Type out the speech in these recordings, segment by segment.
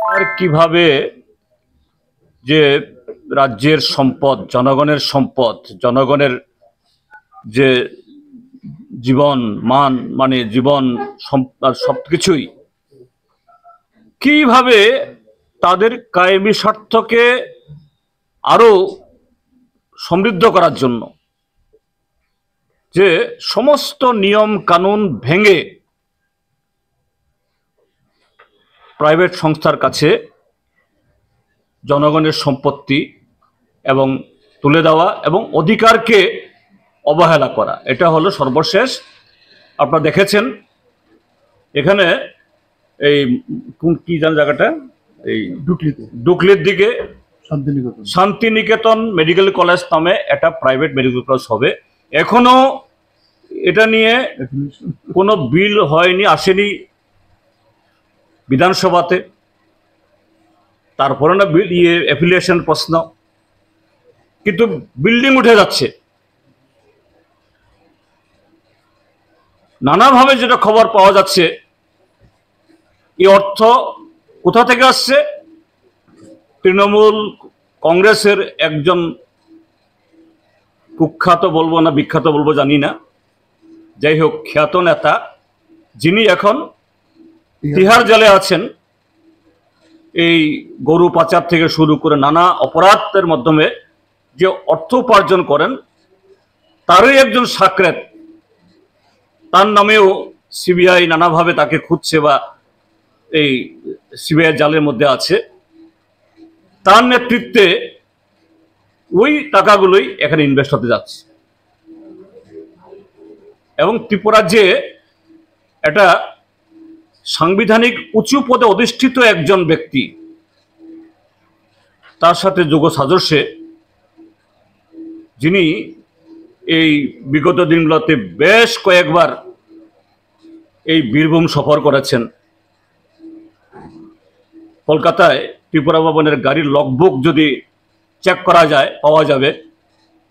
আর কিভাবে যে রাজ্যের সম্পদ, জনগণের সম্পদ, জনগণের যে জীবন মান, মানে জীবন সবকিছুই কিভাবে তাদের কায়েমি স্বার্থকে আরো সমৃদ্ধ করার জন্য যে সমস্ত নিয়ম কানুন ভেঙে প্রাইভেট সংস্থার কাছে জনগণের সম্পত্তি এবং তুলে দেওয়া এবং অধিকারকে অবহেলা করা, এটা হলো সর্বশেষ। আপনারা দেখেছেন এখানে এই কোন কি জান জায়গাটা, এই ডুকলির দিকে শান্তিনিকেতন মেডিকেল কলেজ নামে একটা প্রাইভেট মেডিকেল কলেজ হবে। এখনো এটা নিয়ে কোনো বিল হয়নি, আসেনি বিধানসভাতে। তারপরে না অ্যাফিলিয়েশন প্রশ্ন, কিন্তু বিল্ডিং উঠে যাচ্ছে। নানাভাবে যেটা খবর পাওয়া যাচ্ছে, এই অর্থ কোথা থেকে আসছে? তৃণমূল কংগ্রেসের একজন কুখ্যাত বলবো না বিখ্যাত বলবো জানি না, যাই হোক খ্যাত নেতা, যিনি এখন তিহার জেলে আছেন, এই গরু পাচার থেকে শুরু করে নানা অপরাধের মাধ্যমে যে অর্থ উপার্জন করেন, তারই একজন সাকরেত। তার নামেও সিবিআই নানাভাবে তাকে খুঁজছে বা এই সিবিআই জালের মধ্যে আছে। তার নেতৃত্বে ওই টাকাগুলোই এখানে ইনভেস্ট হতে যাচ্ছে। এবং ত্রিপুরা যে এটা সাংবিধানিক উঁচু পদে অধিষ্ঠিত একজন ব্যক্তি, তার সাথে যোগ সাজস্যে, যিনি এই বিগত দিনগুলোতে বেশ কয়েকবার এই বীরভূম সফর করেছেন। কলকাতায় ত্রিপুরা ভবনের গাড়ির লগবুক যদি চেক করা যায়, পাওয়া যাবে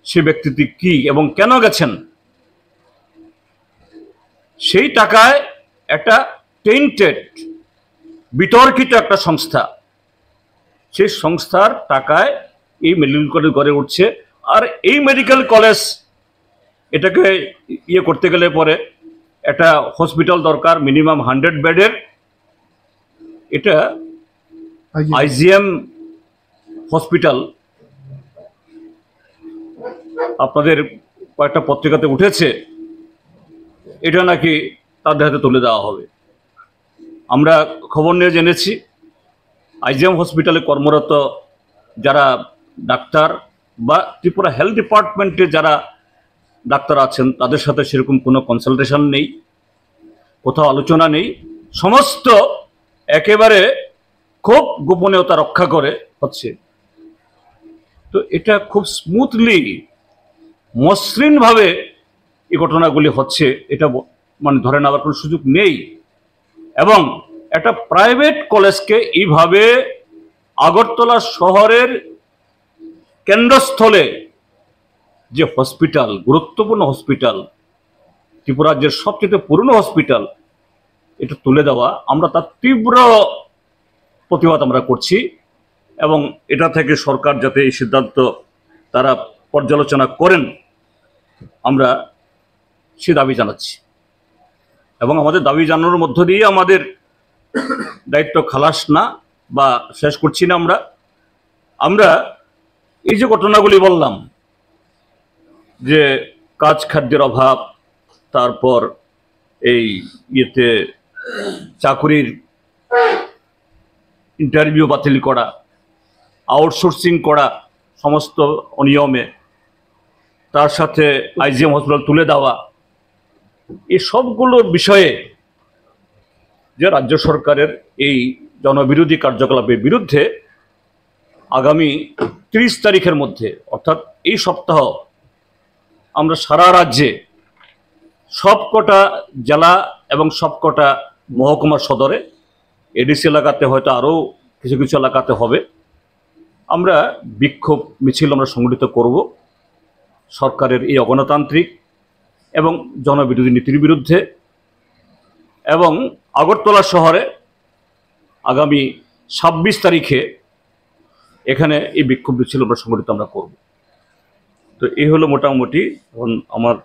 সে ব্যক্তিটি কি এবং কেন গেছেন। সেই টাকায় একটা টেন্টেড বিতর্কিত একটা সংস্থা, সেই সংস্থার টাকায় এই মেডিকেল কলেজ গড়ে উঠছে। আর এই মেডিকেল কলেজ এটাকে করতে গেলে পরে একটা হসপিটাল দরকার, মিনিমাম 100 বেডের। এটা আইজিএম হসপিটাল, আপনাদের কয়েকটা পত্রিকাতে উঠেছে, এটা নাকি তাদের হাতে তুলে দেওয়া হবে। আমরা খবর নিয়ে জেনেছি আইজিএম হসপিটালে কর্মরত যারা ডাক্তার বা ত্রিপুরা হেলথ ডিপার্টমেন্টে যারা ডাক্তার আছেন, তাদের সাথে সেরকম কোনো কনসালটেশন নেই, কোথাও আলোচনা নেই, সমস্ত একেবারে খুব গোপনীয়তা রক্ষা করে হচ্ছে। তো এটা খুব স্মুথলি, মসৃণভাবে এই ঘটনাগুলি হচ্ছে, এটা মানে ধরে নেওয়ার কোনো সুযোগ নেই। এবং একটা প্রাইভেট কলেজকে এইভাবে আগরতলা শহরের কেন্দ্রস্থলে যে হসপিটাল, গুরুত্বপূর্ণ হসপিটাল, ত্রিপুরা রাজ্যের সবচেয়ে পুরনো হসপিটাল, এটা তুলে দেওয়া, আমরা তার তীব্র প্রতিবাদ আমরা করছি। এবং এটা থেকে সরকার যাতে এই সিদ্ধান্ত তারা পর্যালোচনা করেন, আমরা সে দাবি জানাচ্ছি। এবং আমাদের দাবি জানানোর মধ্য দিয়ে আমাদের দায়িত্ব খালাস না বা শেষ করছি না। আমরা এই যে ঘটনাগুলি বললাম, যে কাজ খাদ্যের অভাব, তারপর এই চাকুরির ইন্টারভিউ বাতিল করা, আউটসোর্সিং করা সমস্ত অনিয়মে, তার সাথে আইজিএম হসপিটাল তুলে দেওয়া, এই সবগুলোর বিষয়ে যে রাজ্য সরকারের এই জনবিরোধী কার্যকলাপের বিরুদ্ধে আগামী 30 তারিখের মধ্যে, অর্থাৎ এই সপ্তাহ, আমরা সারা রাজ্যে সবকটা জেলা এবং সবকটা মহকুমা সদরে, এডিসি এলাকাতে হয়তো আরও কিছু কিছু এলাকাতে হবে, আমরা বিক্ষোভ মিছিল আমরা সংগঠিত করব সরকারের এই অগণতান্ত্রিক এবং জনবিরোধী নীতির বিরুদ্ধে। এবং আগরতলা শহরে আগামী 26 তারিখে এখানে এই বিক্ষোভ মিছিল আমরা সংগঠিত আমরা করব। তো এই হলো মোটামুটি এখন আমার